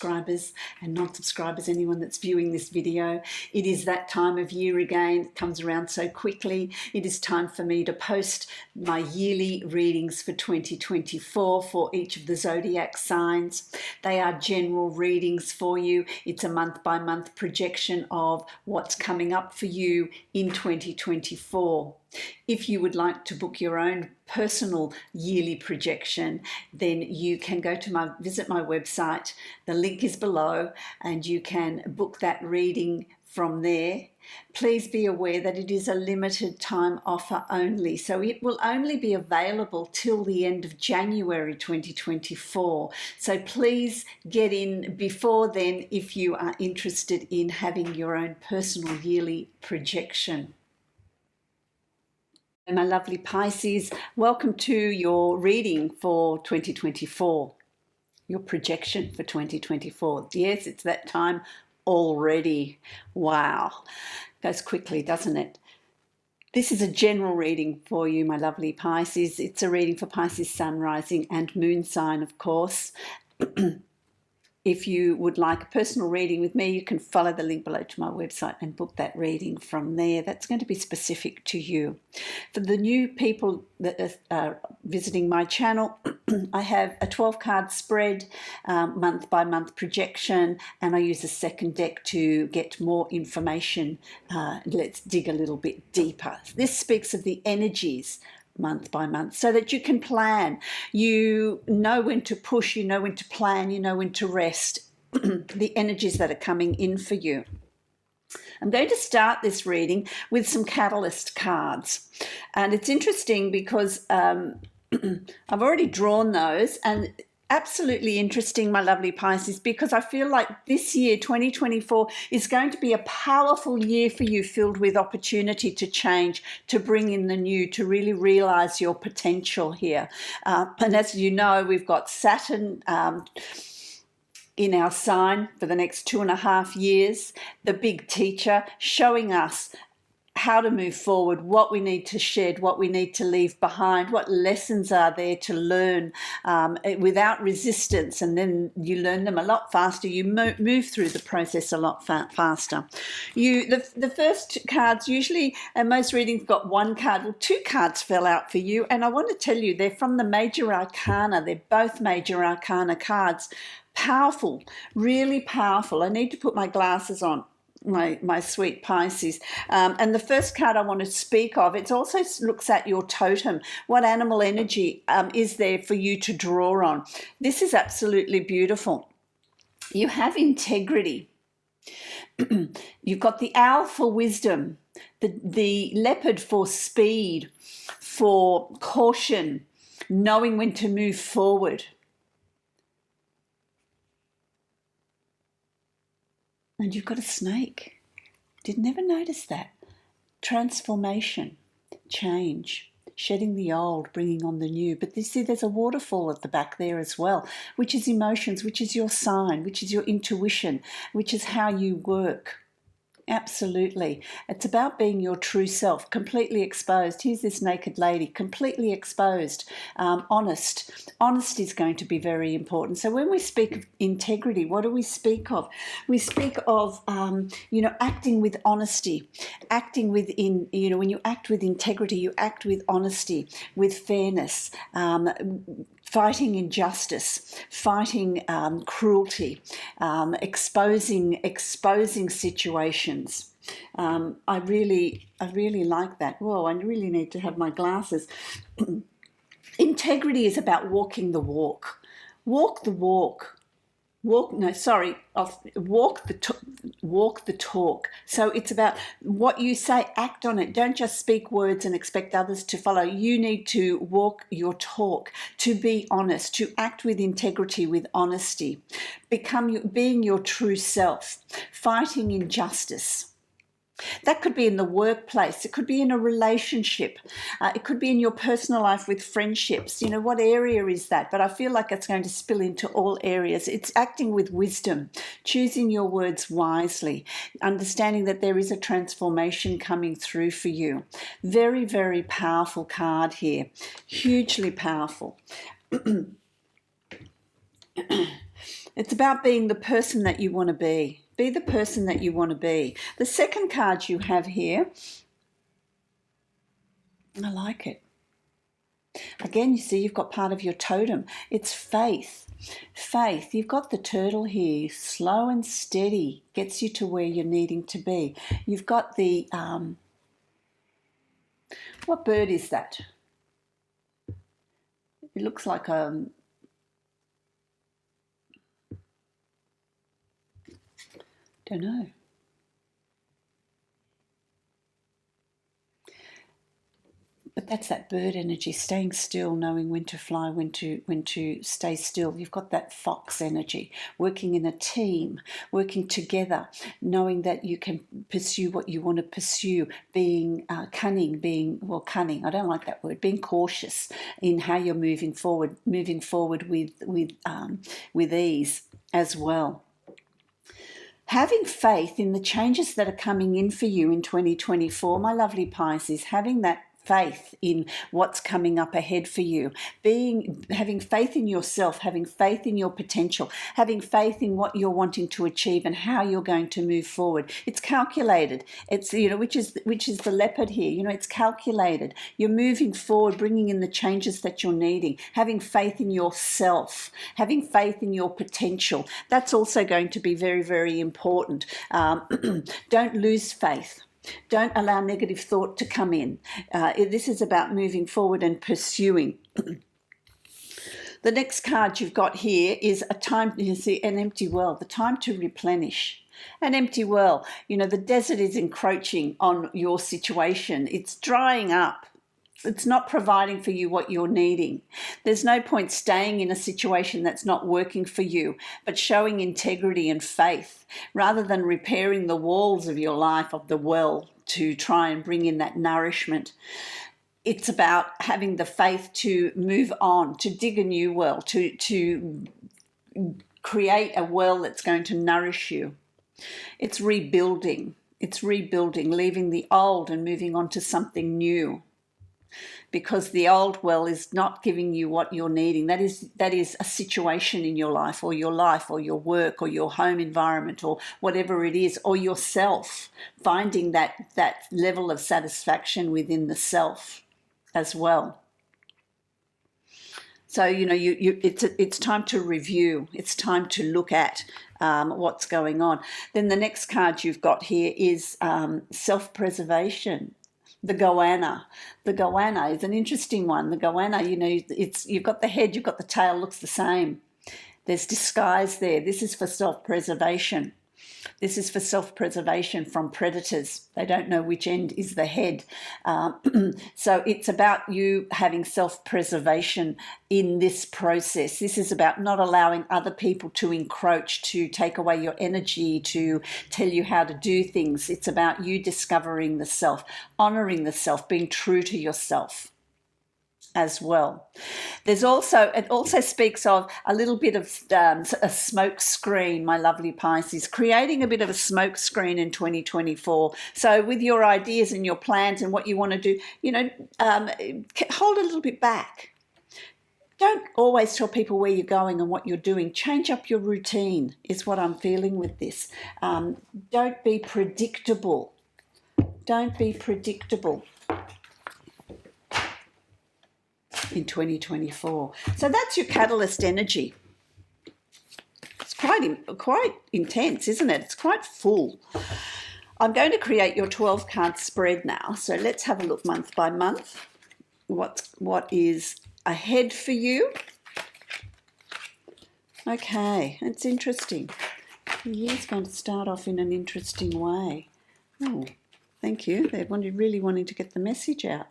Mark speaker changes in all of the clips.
Speaker 1: subscribers and non-subscribers, anyone that's viewing this video. It is that time of year again. It comes around so quickly. It is time for me to post my yearly readings for 2024 for each of the zodiac signs. They are general readings for you. It's a month-by-month projection of what's coming up for you in 2024. If you would like to book your own personal yearly projection, then you can go to visit my website. The link is below and you can book that reading from there. Please be aware that it is a limited time offer only, so it will only be available till the end of January 2024. So please get in before then if you are interested in having your own personal yearly projection. My lovely Pisces, welcome to your reading for 2024, your projection for 2024. Yes, it's that time already. Wow, goes quickly, doesn't it? This is a general reading for you, my lovely Pisces. It's a reading for Pisces sun, rising and moon sign, of course. If you would like a personal reading with me, you can follow the link below to my website and book that reading from there. That's going to be specific to you. For the new people that are visiting my channel, I have a 12-card spread, month-by-month projection, and I use a second deck to get more information. Let's dig a little bit deeper. This speaks of the energies month by month, so that you can plan. You know when to push, you know when to plan, you know when to rest. The energies that are coming in for you. I'm going to start this reading with some catalyst cards, and it's interesting because I've already drawn those, and absolutely interesting, my lovely Pisces, because I feel like this year, 2024, is going to be a powerful year for you, filled with opportunity to change, to bring in the new, to really realize your potential here. And as you know, we've got Saturn in our sign for the next 2.5 years, the big teacher, showing us how to move forward, what we need to shed, what we need to leave behind, what lessons are there to learn without resistance, and then you learn them a lot faster. You move through the process a lot faster. The first cards, usually, and most readings got one card. Well, 2 cards fell out for you, and I want to tell you they're from the Major Arcana. They're both Major Arcana cards. Powerful, really powerful. I need to put my glasses on. My sweet Pisces. And the first card I want to speak of, it also looks at your totem. What animal energy is there for you to draw on? This is absolutely beautiful. You have integrity. You've got the owl for wisdom, the leopard for speed, for caution, knowing when to move forward. And you've got a snake. Did never notice that. Transformation, change, shedding the old, bringing on the new. But you see there's a waterfall at the back there as well, which is emotions, which is your sign, which is your intuition, which is how you work. Absolutely. It's about being your true self, completely exposed. Here's this naked lady, completely exposed, honest. Honesty is going to be very important. So when we speak of integrity, what do we speak of? We speak of, acting with honesty, acting within, when you act with integrity, you act with honesty, with fairness, fighting injustice, fighting cruelty, exposing situations. I really like that. Whoa, I really need to have my glasses. Integrity is about walking the walk. Walk the walk. Walk the talk. So it's about what you say, act on it. Don't just speak words and expect others to follow. You need to walk your talk, to be honest, to act with integrity, with honesty, being your true self, fighting injustice. That could be in the workplace. It could be in a relationship. It could be in your personal life with friendships. What area is that? But I feel like it's going to spill into all areas. It's acting with wisdom, choosing your words wisely, understanding that there is a transformation coming through for you. Very, very powerful card here. Hugely powerful. It's about being the person that you want to be. Be the person that you want to be. The second card you have here, I like it. Again, you see you've got part of your totem. It's faith. Faith. You've got the turtle here. Slow and steady gets you to where you're needing to be. You've got the, what bird is that? It looks like a, don't know. But that's that bird energy, staying still, knowing when to fly, when to stay still. You've got that fox energy, working in a team, working together, knowing that you can pursue what you want to pursue, being cunning, cunning, I don't like that word, being cautious in how you're moving forward with ease as well. Having faith in the changes that are coming in for you in 2024, my lovely Pisces, having that faith in what's coming up ahead for you, having faith in yourself, having faith in your potential, having faith in what you're wanting to achieve and how you're going to move forward. It's calculated. It's, which is the leopard here. It's calculated. You're moving forward, bringing in the changes that you're needing, having faith in yourself, having faith in your potential. That's also going to be very, very important. Don't lose faith. Don't allow negative thought to come in. This is about moving forward and pursuing. The next card you've got here is a time, you see, an empty well, the time to replenish. An empty well. The desert is encroaching on your situation. It's drying up. It's not providing for you what you're needing. There's no point staying in a situation that's not working for you, but showing integrity and faith rather than repairing the walls of your life, of the well, to try and bring in that nourishment. It's about having the faith to move on, to dig a new well, to create a well that's going to nourish you. It's rebuilding. It's rebuilding, leaving the old and moving on to something new. Because the old well is not giving you what you're needing. That is a situation in your life or your work or your home environment or whatever it is, or yourself, finding that level of satisfaction within the self as well. So, it's time to review. It's time to look at what's going on. Then the next card you've got here is self-preservation. The goanna. The goanna is an interesting one. The goanna, you've got the head, you've got the tail, looks the same. There's disguise there. This is for self-preservation. This is for self-preservation from predators. They don't know which end is the head. So it's about you having self-preservation in this process. This is about not allowing other people to encroach, to take away your energy, to tell you how to do things. It's about you discovering the self, honouring the self, being true to yourself as well. It also speaks of a little bit of a smoke screen, my lovely Pisces, creating a bit of a smoke screen in 2024. So with your ideas and your plans and what you want to do, hold a little bit back. Don't always tell people where you're going and what you're doing. Change up your routine is what I'm feeling with this. Don't be predictable. Don't be predictable in 2024. So that's your catalyst energy. It's quite intense, isn't it? It's quite full. I'm going to create your 12 card spread now. So let's have a look month by month. What is ahead for you? Okay, it's interesting. The year's going to start off in an interesting way. Oh, thank you. They're really wanting to get the message out.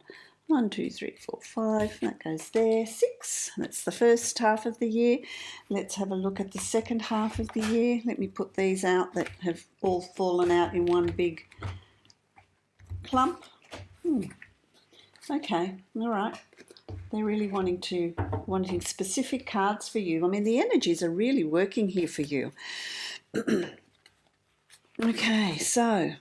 Speaker 1: 1, 2, 3, 4, 5, that goes there. 6, that's the first half of the year. Let's have a look at the second half of the year. Let me put these out that have all fallen out in one big clump. Okay, all right. They're really wanting specific cards for you. I mean, the energies are really working here for you. Okay, so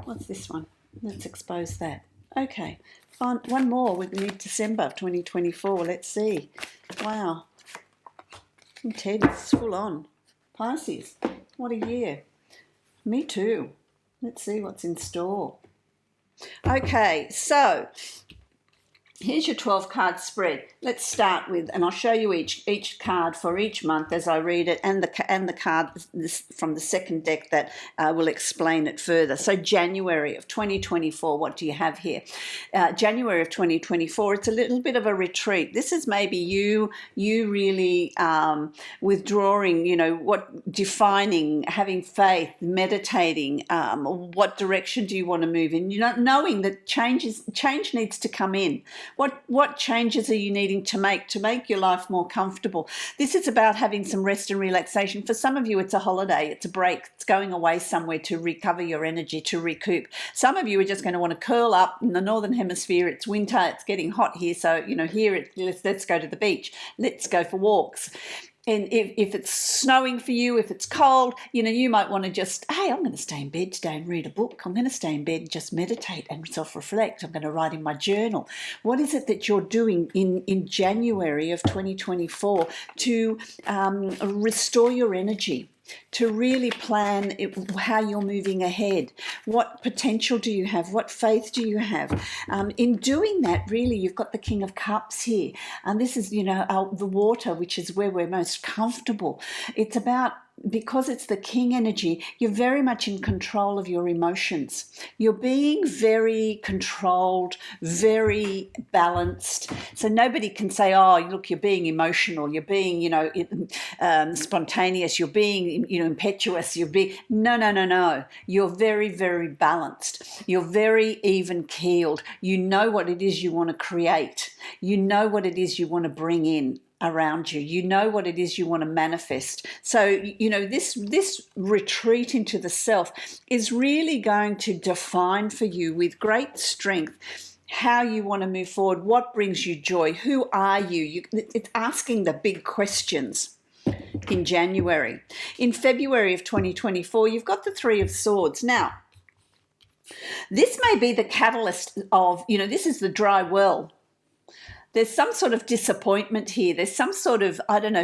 Speaker 1: what's this one? Let's expose that. Okay, one more. We need December 2024. Let's see. Wow. I'm Ted, it's full on. Pisces, what a year. Me too. Let's see what's in store. Okay, so here's your 12 card spread. Let's start with, and I'll show you each card for each month as I read it, and the card from the second deck that will explain it further. So January of 2024, what do you have here? January of 2024, it's a little bit of a retreat. This is maybe you really withdrawing, defining, having faith, meditating. What direction do you want to move in? Knowing that change needs to come in. What changes are you needing to make your life more comfortable? This is about having some rest and relaxation. For some of you, it's a holiday, it's a break, it's going away somewhere to recover your energy, to recoup. Some of you are just going to want to curl up in the northern hemisphere. It's winter, it's getting hot here, so here let's go to the beach, let's go for walks. And if it's snowing for you, if it's cold, you might want to just, hey, I'm going to stay in bed today and read a book. I'm going to stay in bed and just meditate and self-reflect. I'm going to write in my journal. What is it that you're doing in January of 2024 to restore your energy? To really plan how you're moving ahead. What potential do you have? What faith do you have? In doing that, really, you've got the King of Cups here. And this is, the water, which is where we're most comfortable. It's about, because it's the King energy, you're very much in control of your emotions. You're being very controlled, very balanced. So nobody can say, oh, look, you're being emotional, you're being, spontaneous, you're being, impetuous, you're being, no. You're very, very balanced. You're very even-keeled. You know what it is you want to create. You know what it is you want to bring in around you. You know what it is you want to manifest. So, this retreat into the self is really going to define for you with great strength how you want to move forward, what brings you joy, who are you? It's asking the big questions in January. In February of 2024, you've got the Three of Swords. Now, this may be the catalyst of, this is the dry well. There's some sort of disappointment here. There's some sort of,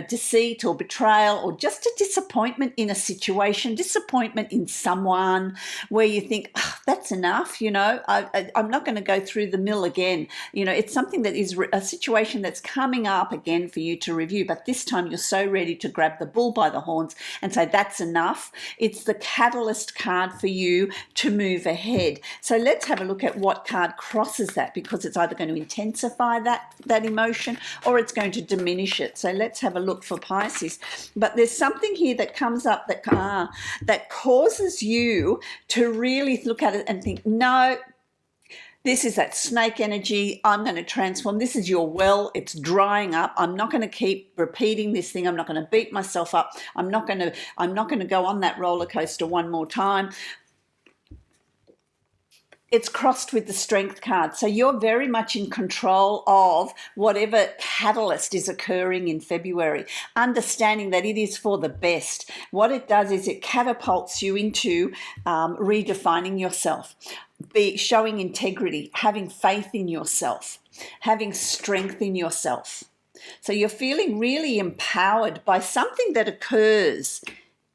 Speaker 1: deceit or betrayal, or just a disappointment in a situation, disappointment in someone where you think, that's enough, I'm not going to go through the mill again. It's something that is a situation that's coming up again for you to review, but this time you're so ready to grab the bull by the horns and say, that's enough. It's the catalyst card for you to move ahead. So let's have a look at what card crosses that, because it's either going to intensify that emotion or it's going to diminish it. So let's have a look for Pisces. But there's something here that comes up that causes you to really look at it and think, no, this is that snake energy. I'm going to transform. This is your well. It's drying up. I'm not going to keep repeating this thing. I'm not going to beat myself up. I'm not going to go on that roller coaster one more time. It's crossed with the Strength card. So you're very much in control of whatever catalyst is occurring in February, understanding that it is for the best. What it does is it catapults you into redefining yourself, showing integrity, having faith in yourself, having strength in yourself. So you're feeling really empowered by something that occurs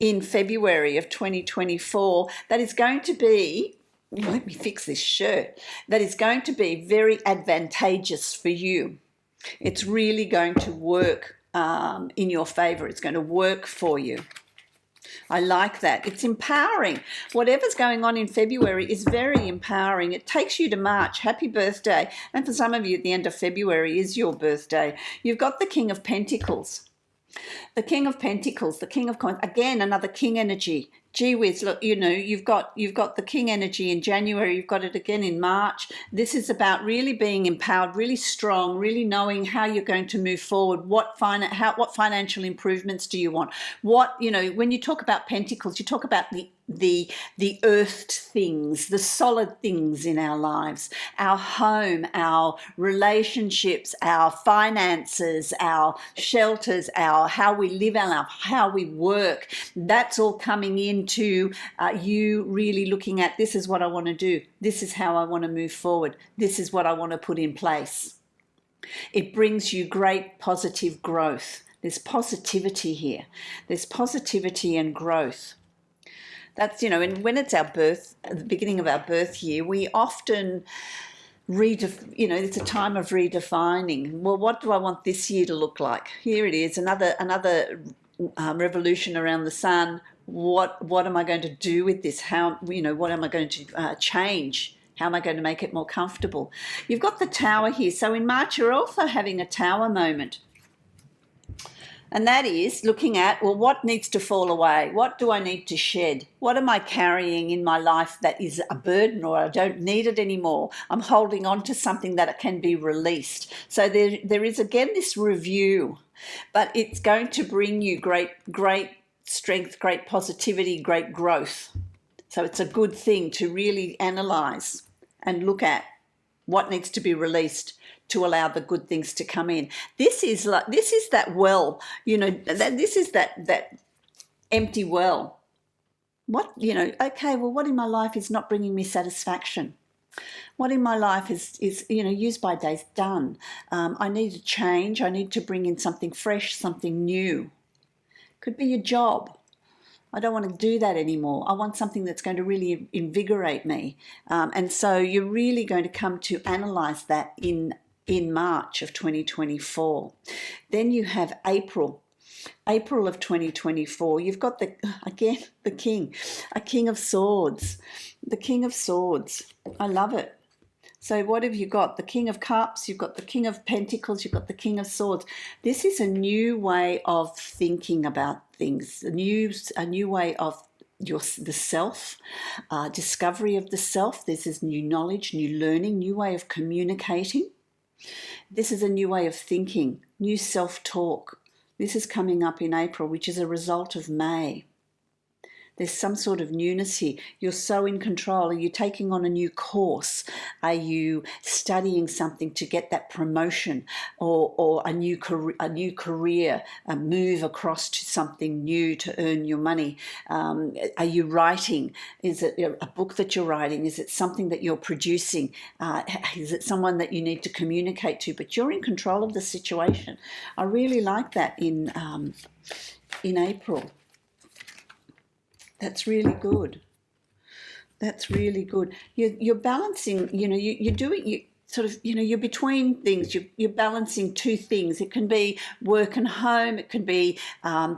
Speaker 1: in February of 2024 that is going to be, let me fix this shirt, that is going to be very advantageous for you. It's really going to work in your favor. It's going to work for you. I like that. It's empowering. Whatever's going on in February is very empowering. It takes you to March. Happy birthday. And for some of you, at the end of February is your birthday. You've got the King of Pentacles. The King of Pentacles, the King of Coins, again, another King energy. Gee whiz, look, you've got the King energy in January, you've got it again in March. This is about really being empowered, really strong, really knowing how you're going to move forward. What financial improvements do you want? When you talk about Pentacles, you talk about the earthed things, the solid things in our lives, our home, our relationships, our finances, our shelters, how we live our life, how we work. That's all coming in into you really looking at, this is what I want to do. This is how I want to move forward. This is what I want to put in place. It brings you great positive growth. There's positivity here. There's positivity and growth. That's, and when it's our birth, at the beginning of our birth year, we often it's a time of redefining. Well, what do I want this year to look like? Here it is, another revolution around the sun. What am I going to do with this? How, what am I going to change? How am I going to make it more comfortable? You've got the Tower here. So in March, you're also having a Tower moment. And that is looking at, well, what needs to fall away? What do I need to shed? What am I carrying in my life that is a burden, or I don't need it anymore? I'm holding on to something that can be released. So there is, again, this review, but it's going to bring you great strength, great positivity, great growth. So it's a good thing to really analyze and look at what needs to be released to allow the good things to come in. This is that well, this is that empty well. Okay, well, what in my life is not bringing me satisfaction? What in my life is use by days done? I need a change. I need to bring in something fresh, something new. Could be your job. I don't want to do that anymore. I want something that's going to really invigorate me. And so you're really going to come to analyze that in March of 2024. Then you have April of 2024. You've got the King, a King of Swords. The King of Swords. I love it. So what have you got? The King of Cups, you've got the King of Pentacles, you've got the King of Swords. This is a new way of thinking about things, a new way of the self, discovery of the self. This is new knowledge, new learning, new way of communicating. This is a new way of thinking, new self-talk. This is coming up in April, which is a result of May. There's some sort of newness here. You're so in control. Are you taking on a new course? Are you studying something to get that promotion, or a new career, a move across to something new to earn your money? Are you writing? Is it a book that you're writing? Is it something that you're producing? Is it someone that you need to communicate to? But you're in control of the situation. I really like that in April. That's really good. That's really good. You're balancing, you're doing, you're between things. You're balancing two things. It can be work and home. It can be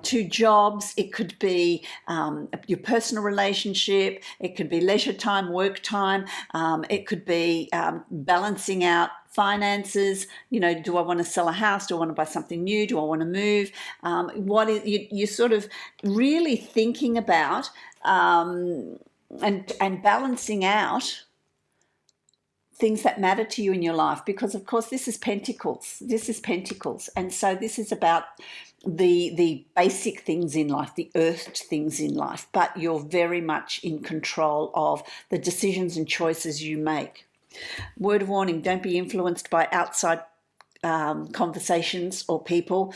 Speaker 1: two jobs. It could be your personal relationship. It could be leisure time, work time. It could be balancing out finances. Do I want to sell a house? Do I want to buy something new? Do I want to move? You're sort of really thinking about and balancing out things that matter to you in your life, because of course this is Pentacles. And so this is about the basic things in life, the earthed things in life, but you're very much in control of the decisions and choices you make. Word of warning, don't be influenced by outside conversations or people.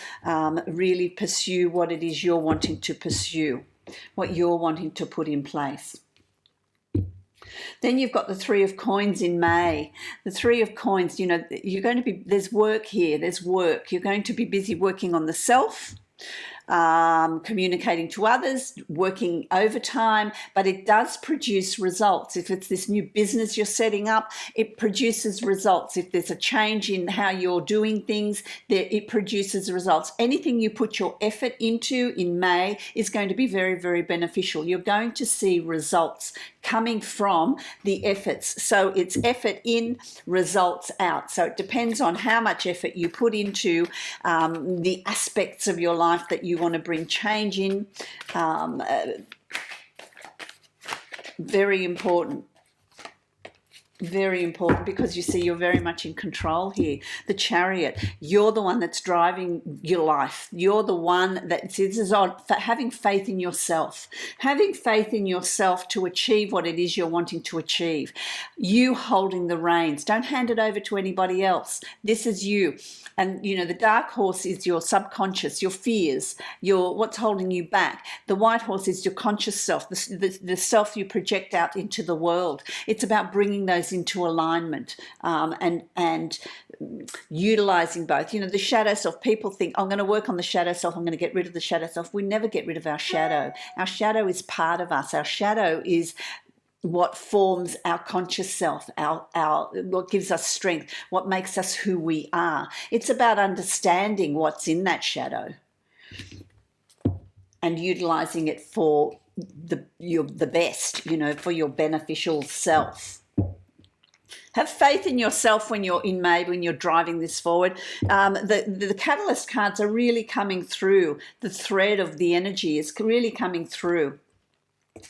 Speaker 1: Really pursue what it is you're wanting to pursue, what you're wanting to put in place. Then you've got the Three of Coins in May. The Three of Coins, you're going to be, there's work here, there's work. You're going to be busy working on the self, communicating to others, working overtime, but it does produce results. If it's this new business you're setting up, it produces results. If there's a change in how you're doing things, it produces results. Anything you put your effort into in May is going to be very, very beneficial. You're going to see results coming from the efforts. So it's effort in, results out. So it depends on how much effort you put into the aspects of your life that you want to bring change in. Very important. Very important, because you see you're very much in control here. The Chariot, you're the one that's driving your life. You're the one that, this is on having faith in yourself. Having faith in yourself to achieve what it is you're wanting to achieve. You holding the reins. Don't hand it over to anybody else. This is you. And, you know, the dark horse is your subconscious, your fears, your what's holding you back. The white horse is your conscious self, the self you project out into the world. It's about bringing those into alignment, and utilizing both. You know, the shadow self, people think, I'm going to work on the shadow self, I'm going to get rid of the shadow self. We never get rid of our shadow. Our shadow is part of us. Our shadow is what forms our conscious self, our what gives us strength, what makes us who we are. It's about understanding what's in that shadow and utilizing it for the best, you know, for your beneficial self. Have faith in yourself when you're in May, when you're driving this forward. The catalyst cards are really coming through. The thread of the energy is really coming through.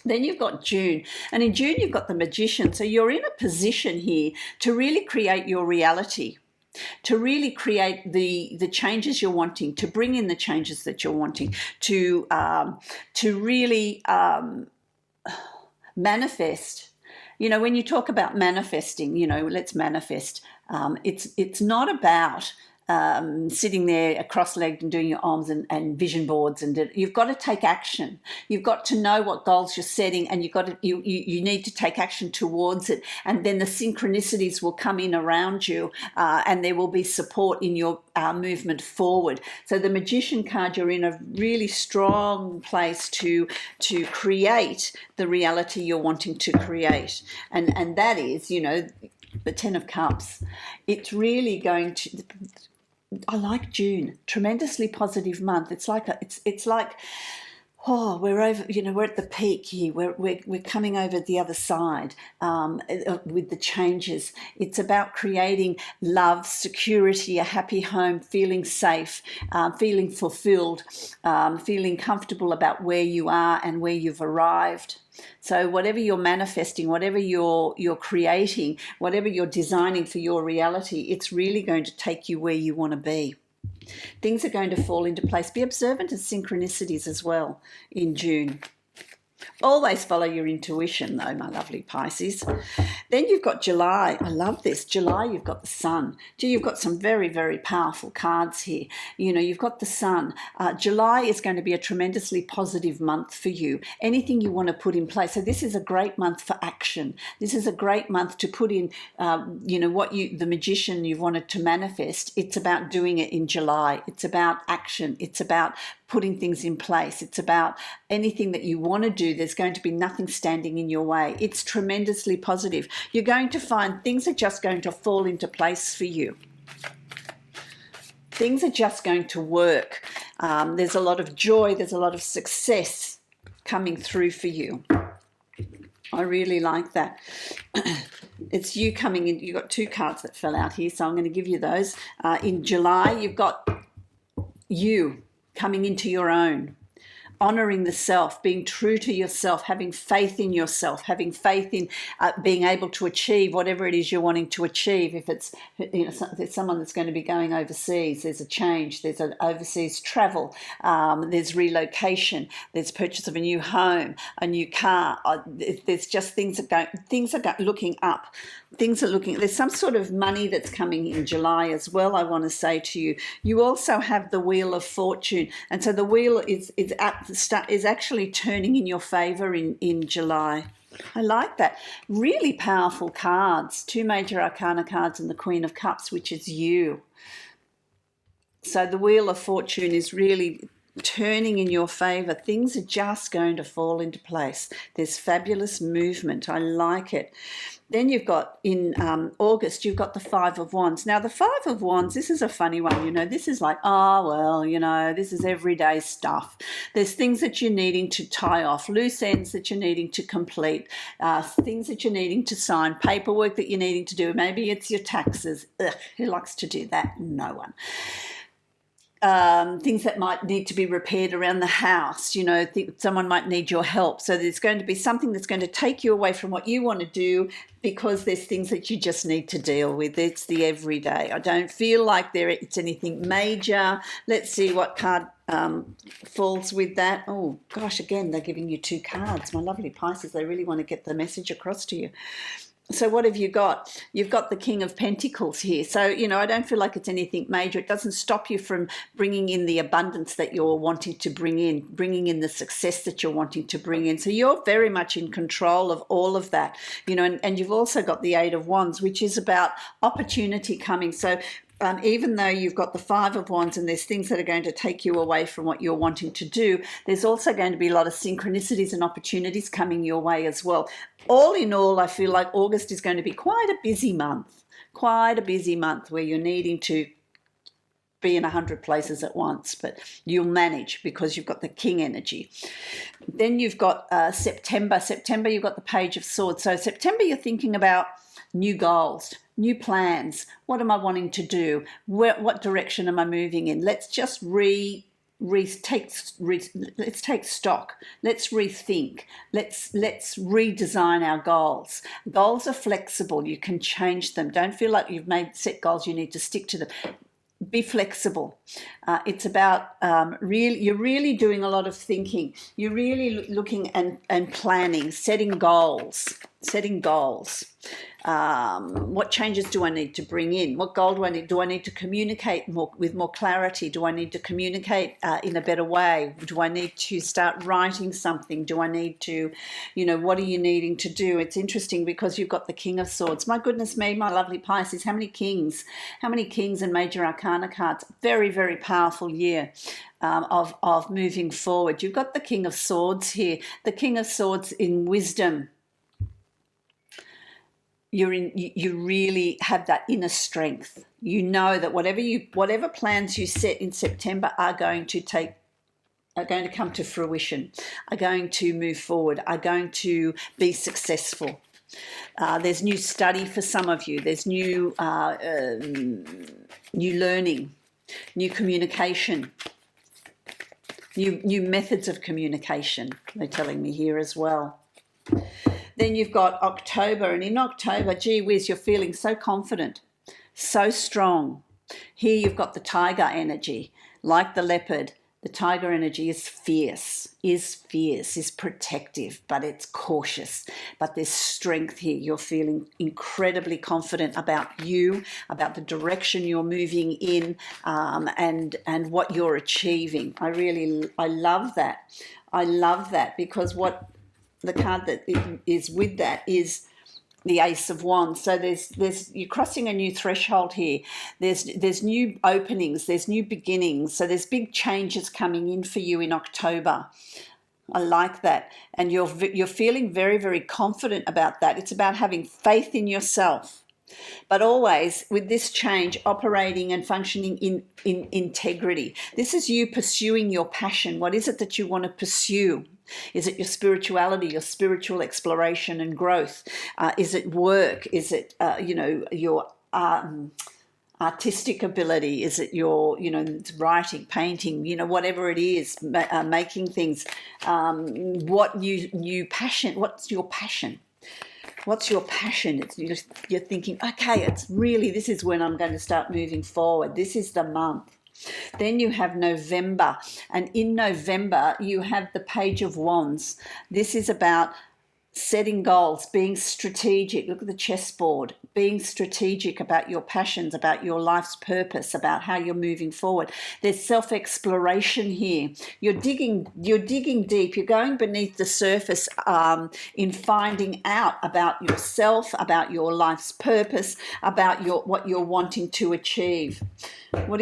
Speaker 1: Then you've got June, and in June you've got the Magician. So you're in a position here to really create your reality, to really create the changes you're wanting, to bring in the changes that you're wanting, to really manifest. You know, when you talk about manifesting, you know, let's manifest. It's not about sitting there cross-legged and doing your arms and vision boards, and you've got to take action. You've got to know what goals you're setting, and you need to take action towards it, and then the synchronicities will come in around you, and there will be support in your movement forward. So the Magician card, you're in a really strong place to create the reality you're wanting to create, and that is, you know, the Ten of Cups. It's really going to, I like June, tremendously positive month. It's like oh, we're over, you know, we're at the peak here. We're coming over the other side with the changes. It's about creating love, security, a happy home, feeling safe, feeling fulfilled, feeling comfortable about where you are and where you've arrived. So whatever you're manifesting, whatever you're creating, whatever you're designing for your reality, it's really going to take you where you want to be. Things are going to fall into place. Be observant of synchronicities as well in June. Always follow your intuition, though, my lovely Pisces. Then you've got July. I love this. July, you've got the Sun. Gee, you've got some very, very powerful cards here. You know, you've got the Sun. July is going to be a tremendously positive month for you. Anything you want to put in place. So this is a great month for action. This is a great month to put in, you know, the Magician you've wanted to manifest. It's about doing it in July. It's about action. It's about putting things in place. It's about anything that you want to do. There's going to be nothing standing in your way. It's tremendously positive. You're going to find things are just going to fall into place for you. Things are just going to work. There's a lot of joy. There's a lot of success coming through for you. I really like that. It's you coming in. You've got two cards that fell out here, so I'm going to give you those. In July, you've got you coming into your own, honoring the self, being true to yourself, having faith in yourself, having faith in being able to achieve whatever it is you're wanting to achieve. If it's, you know, there's someone that's going to be going overseas, there's a change, there's an overseas travel, there's relocation, there's purchase of a new home, a new car. There's just things are looking up. Things are looking, there's some sort of money that's coming in July as well, I want to say to you. You also have the Wheel of Fortune, and so the wheel is actually turning in your favour in July. I like that. Really powerful cards. Two major arcana cards and the Queen of Cups, which is you. So the Wheel of Fortune is really turning in your favour. Things are just going to fall into place. There's fabulous movement. I like it. Then you've got in August, you've got the Five of Wands. Now, the Five of Wands, this is a funny one, you know. This is like, oh, well, you know, this is everyday stuff. There's things that you're needing to tie off, loose ends that you're needing to complete, things that you're needing to sign, paperwork that you're needing to do. Maybe it's your taxes. Ugh, who likes to do that? No one. things that might need to be repaired around the house. You know, someone might need your help. So there's going to be something that's going to take you away from what you want to do, because there's things that you just need to deal with. It's the everyday. I don't feel like it's anything major. Let's see what card falls with that. Oh gosh, again, they're giving you 2 cards. My lovely Pisces, they really want to get the message across to you. So what have you got? You've got the King of Pentacles here. So, you know, I don't feel like it's anything major. It doesn't stop you from bringing in the abundance that you're wanting to bring in, bringing in the success that you're wanting to bring in. So you're very much in control of all of that, you know, and you've also got the 8 of Wands, which is about opportunity coming. So even though you've got the 5 of Wands and there's things that are going to take you away from what you're wanting to do, there's also going to be a lot of synchronicities and opportunities coming your way as well. All in all, I feel like August is going to be quite a busy month where you're needing to be in 100 places at once, but you'll manage because you've got the King energy. Then you've got September. September, you've got the Page of Swords. So September, you're thinking about new goals, new plans. What am I wanting to do? What direction am I moving in? Let's just let's take stock. Let's rethink. Let's redesign our goals. Goals are flexible. You can change them. Don't feel like you've set goals, you need to stick to them. Be flexible. It's about you're really doing a lot of thinking. You're really looking and planning, setting goals. What changes do I need to bring in? What goal do I need? Do I need to communicate with more clarity? Do I need to communicate in a better way? Do I need to start writing something? Do I need to, you know, what are you needing to do? It's interesting because you've got the King of Swords. My goodness me, my lovely Pisces, how many kings and major arcana cards? Very, very powerful year. Of moving forward. You've got the King of Swords here. The King of Swords in wisdom. You really have that inner strength. You know that whatever plans you set in September are going to come to fruition, are going to move forward, are going to be successful. There's new study for some of you. There's new learning, new communication, new methods of communication. They're telling me here as well. Then you've got October, and in October, gee whiz, you're feeling so confident, so strong. Here you've got the tiger energy, like the leopard. The tiger energy is fierce, is protective, but it's cautious. But there's strength here. You're feeling incredibly confident about you, about the direction you're moving in, and what you're achieving. I love that. I love that, because the card that is with that is the Ace of Wands. So you're crossing a new threshold here. There's new openings, there's new beginnings. So there's big changes coming in for you in October. I like that. And you're feeling very, very confident about that. It's about having faith in yourself, but always with this change operating and functioning in integrity. This is you pursuing your passion. What is it that you want to pursue? Is it your spirituality, your spiritual exploration and growth? Is it work? Is it, your artistic ability? Is it your, writing, painting, whatever it is, making things? What's your passion? What's your passion? You're thinking, okay, this is when I'm going to start moving forward. This is the month. Then you have November, and in November you have the Page of Wands. This is about setting goals, being strategic. Look at the chessboard. Being strategic about your passions, about your life's purpose, about how you're moving forward. There's self-exploration here. You're digging deep. You're going beneath the surface in finding out about yourself, about your life's purpose, about what you're wanting to achieve. What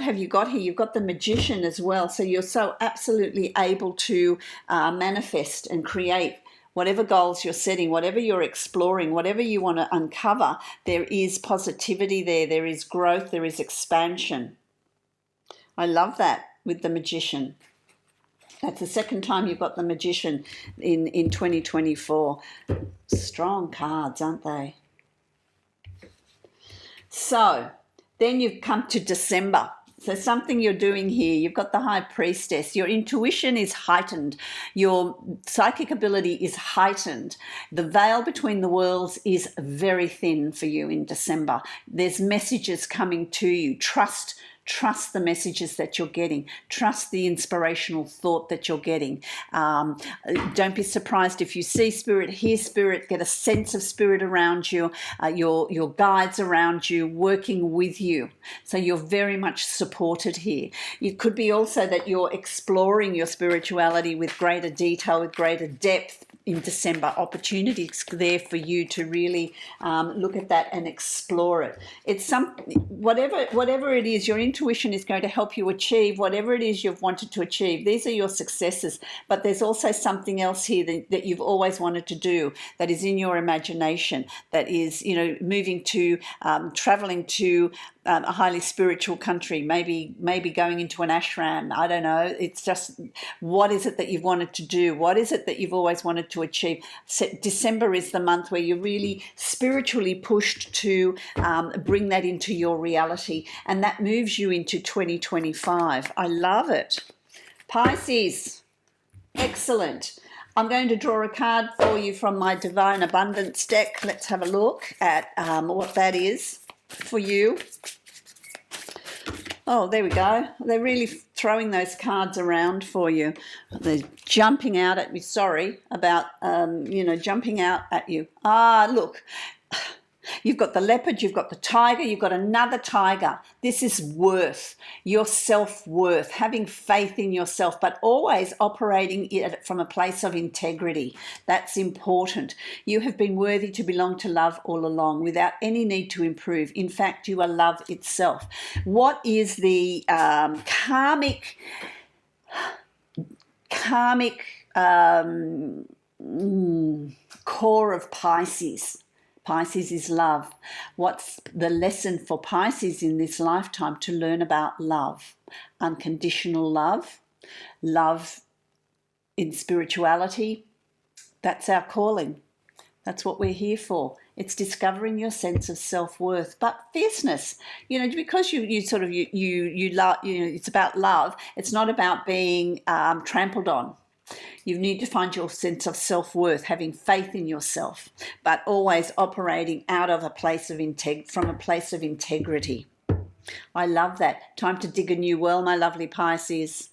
Speaker 1: have you got here? You've got the Magician as well. So you're so absolutely able to manifest and create whatever goals you're setting, whatever you're exploring, whatever you want to uncover. There is positivity there. There is growth. There is expansion. I love that with the Magician. That's the second time you've got the Magician in 2024. Strong cards, aren't they? So then you've come to December. So something you're doing here, you've got the High Priestess. Your intuition is heightened. Your psychic ability is heightened. The veil between the worlds is very thin for you in December. There's messages coming to you. Trust the messages that you're getting. Trust the inspirational thought that you're getting. Don't be surprised if you see spirit, hear spirit, get a sense of spirit around you, your guides around you, working with you. So you're very much supported here. It could be also that you're exploring your spirituality with greater detail, with greater depth in December. Opportunities there for you to really look at that and explore it. It's whatever it is, your intuition is going to help you achieve whatever it is you've wanted to achieve. These are your successes, but there's also something else here that you've always wanted to do, that is in your imagination, that is, moving to, traveling to a highly spiritual country, maybe going into an ashram. I don't know. It's just, what is it that you've wanted to do? What is it that you've always wanted to achieve? December is the month where you're really spiritually pushed to bring that into your reality, and that moves you into 2025. I love it. Pisces, excellent. I'm going to draw a card for you from my Divine Abundance deck. Let's have a look at what that is for you. Oh, there we go. They're really throwing those cards around for you. They're jumping out at me. Sorry about, jumping out at you. Ah, look. You've got the leopard, you've got the tiger, you've got another tiger. This is worth, your self-worth, having faith in yourself, but always operating it from a place of integrity. That's important. You have been worthy to belong to love all along without any need to improve. In fact, you are love itself. What is the karmic core of Pisces? Pisces is love. What's the lesson for Pisces in this lifetime? To learn about love, unconditional love, love in spirituality. That's our calling. That's what we're here for. It's discovering your sense of self-worth, but fierceness. Because you love. It's about love. It's not about being trampled on. You need to find your sense of self-worth, having faith in yourself, but always operating out of a place of from a place of integrity. I love that. Time to dig a new well, my lovely Pisces.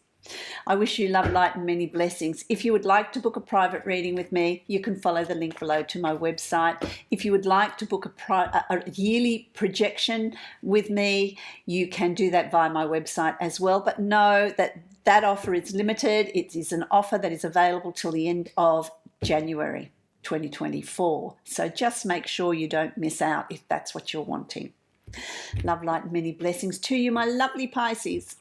Speaker 1: I wish you love, light, and many blessings. If you would like to book a private reading with me, you can follow the link below to my website. If you would like to book a yearly projection with me, you can do that via my website as well. But know that offer is limited. It is an offer that is available till the end of January 2024. So just make sure you don't miss out if that's what you're wanting. Love, light, and many blessings to you, my lovely Pisces.